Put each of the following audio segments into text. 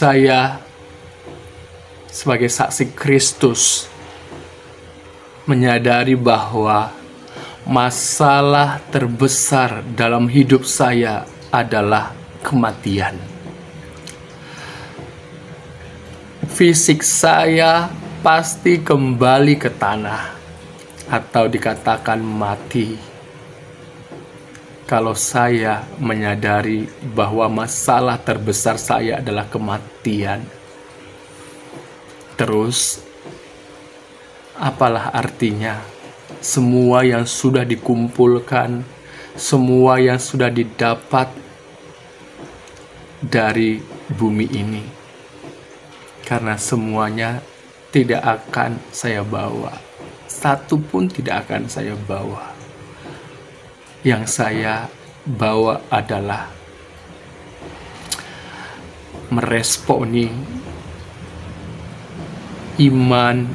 saya sebagai saksi Kristus menyadari bahwa masalah terbesar dalam hidup saya adalah kematian. Fisik saya pasti kembali ke tanah atau dikatakan mati. Kalau saya menyadari bahwa masalah terbesar saya adalah kematian, terus apalah artinya semua yang sudah dikumpulkan, semua yang sudah didapat dari bumi ini? Karena semuanya tidak akan saya bawa. Satu pun tidak akan saya bawa. Yang saya bawa adalah meresponi iman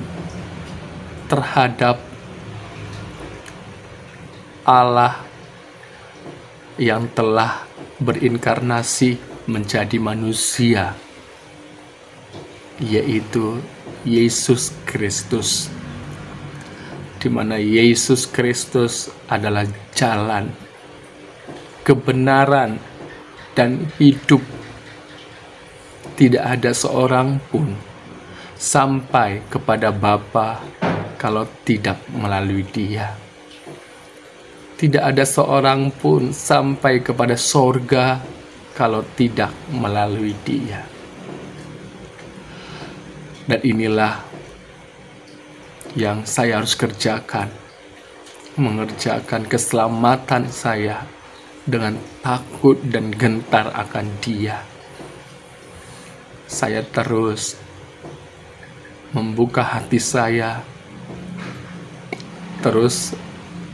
terhadap Allah yang telah berinkarnasi menjadi manusia, yaitu Yesus Kristus, di mana Yesus Kristus adalah jalan, kebenaran, dan hidup. Tidak ada seorang pun sampai kepada Bapa kalau tidak melalui Dia. Tidak ada seorang pun sampai kepada sorga kalau tidak melalui Dia. Dan inilah yang saya harus kerjakan, mengerjakan keselamatan saya dengan takut dan gentar akan Dia. Saya terus membuka hati saya, terus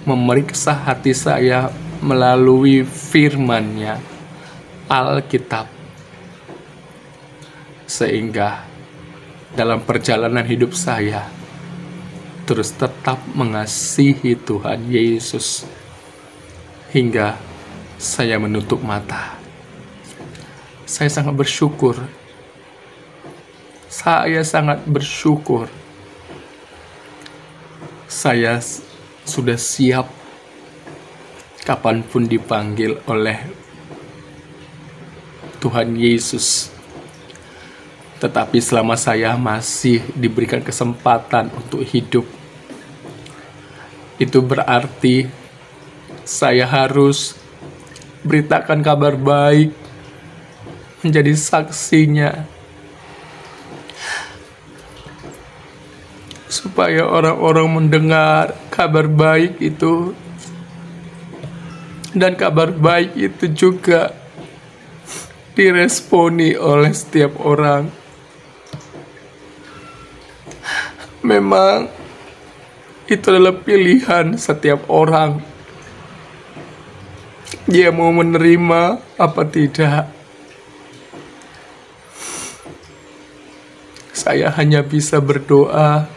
memeriksa hati saya melalui firman-Nya, Alkitab, sehingga dalam perjalanan hidup saya terus tetap mengasihi Tuhan Yesus hingga saya menutup mata. Saya sangat bersyukur. Saya sudah siap kapanpun dipanggil oleh Tuhan Yesus. Tetapi selama saya masih diberikan kesempatan untuk hidup, itu berarti saya harus beritakan kabar baik, menjadi saksinya, supaya orang-orang mendengar kabar baik itu, dan kabar baik itu juga diresponi oleh setiap orang. Memang itu adalah pilihan setiap orang. Dia mau menerima apa tidak. Saya hanya bisa berdoa,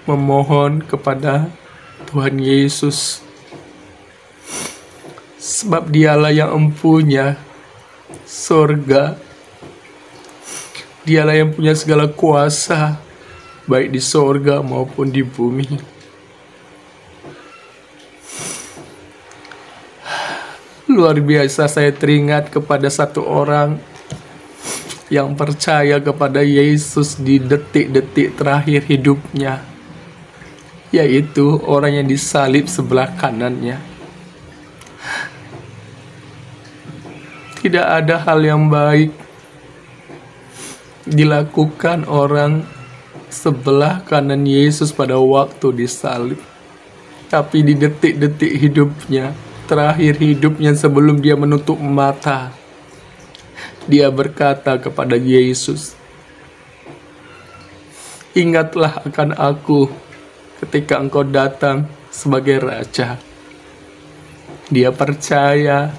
memohon kepada Tuhan Yesus, sebab Dialah yang empunya surga. Dialah yang punya segala kuasa, baik di sorga maupun di bumi. Luar biasa saya teringat kepada satu orang yang percaya kepada Yesus di detik-detik terakhir hidupnya, yaitu orang yang disalib sebelah kanannya. Tidak ada hal yang baik dilakukan orang sebelah kanan Yesus pada waktu disalib, tapi di detik-detik hidupnya, terakhir hidupnya sebelum dia menutup mata, dia berkata kepada Yesus, "Ingatlah akan aku ketika Engkau datang sebagai Raja." Dia percaya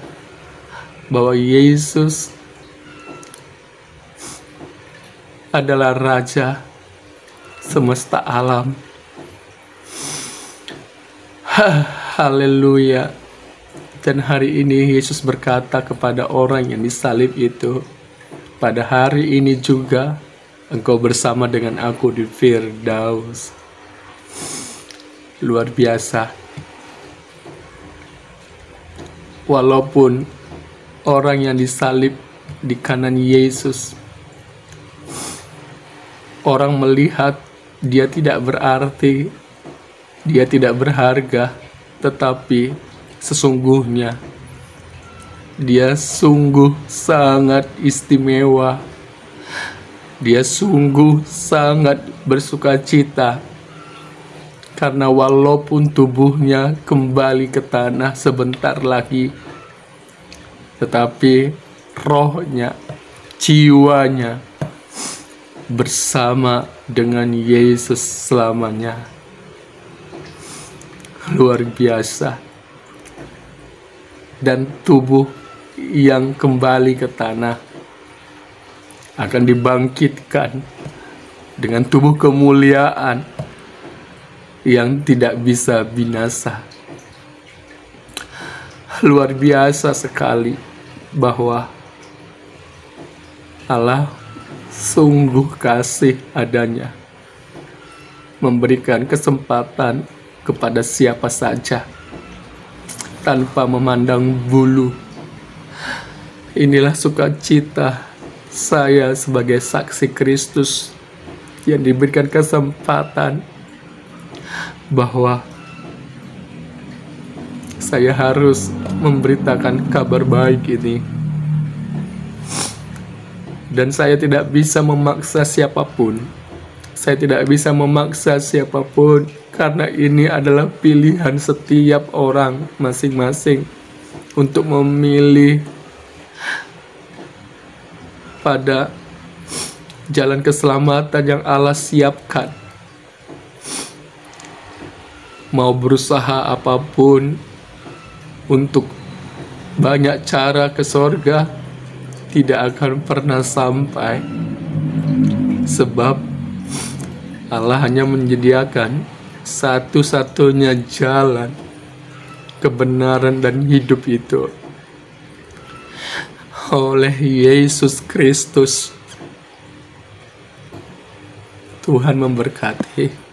bahwa Yesus adalah Raja semesta alam. Haleluya. Dan hari ini Yesus berkata kepada orang yang disalib itu, pada hari ini juga Engkau bersama dengan aku di Firdaus. Luar biasa. Walaupun orang yang disalib di kanan Yesus, orang melihat dia tidak berarti, dia tidak berharga, tetapi sesungguhnya dia sungguh sangat istimewa. Dia sungguh sangat bersukacita, karena walaupun tubuhnya kembali ke tanah sebentar lagi, tetapi rohnya, jiwanya bersama dengan Yesus selamanya. Luar biasa. Dan tubuh yang kembali ke tanah akan dibangkitkan dengan tubuh kemuliaan yang tidak bisa binasa. Luar biasa sekali bahwa Allah sungguh kasih adanya memberikan kesempatan kepada siapa saja tanpa memandang bulu. Inilah sukacita saya sebagai saksi Kristus yang diberikan kesempatan bahwa saya harus memberitakan kabar baik ini. Dan saya tidak bisa memaksa siapapun. Saya tidak bisa memaksa siapapun, karena ini adalah pilihan setiap orang masing-masing untuk memilih pada jalan keselamatan yang Allah siapkan. Mau berusaha apapun untuk banyak cara ke sorga, tidak akan pernah sampai, sebab Allah hanya menyediakan satu-satunya jalan kebenaran dan hidup itu oleh Yesus Kristus. Tuhan memberkati.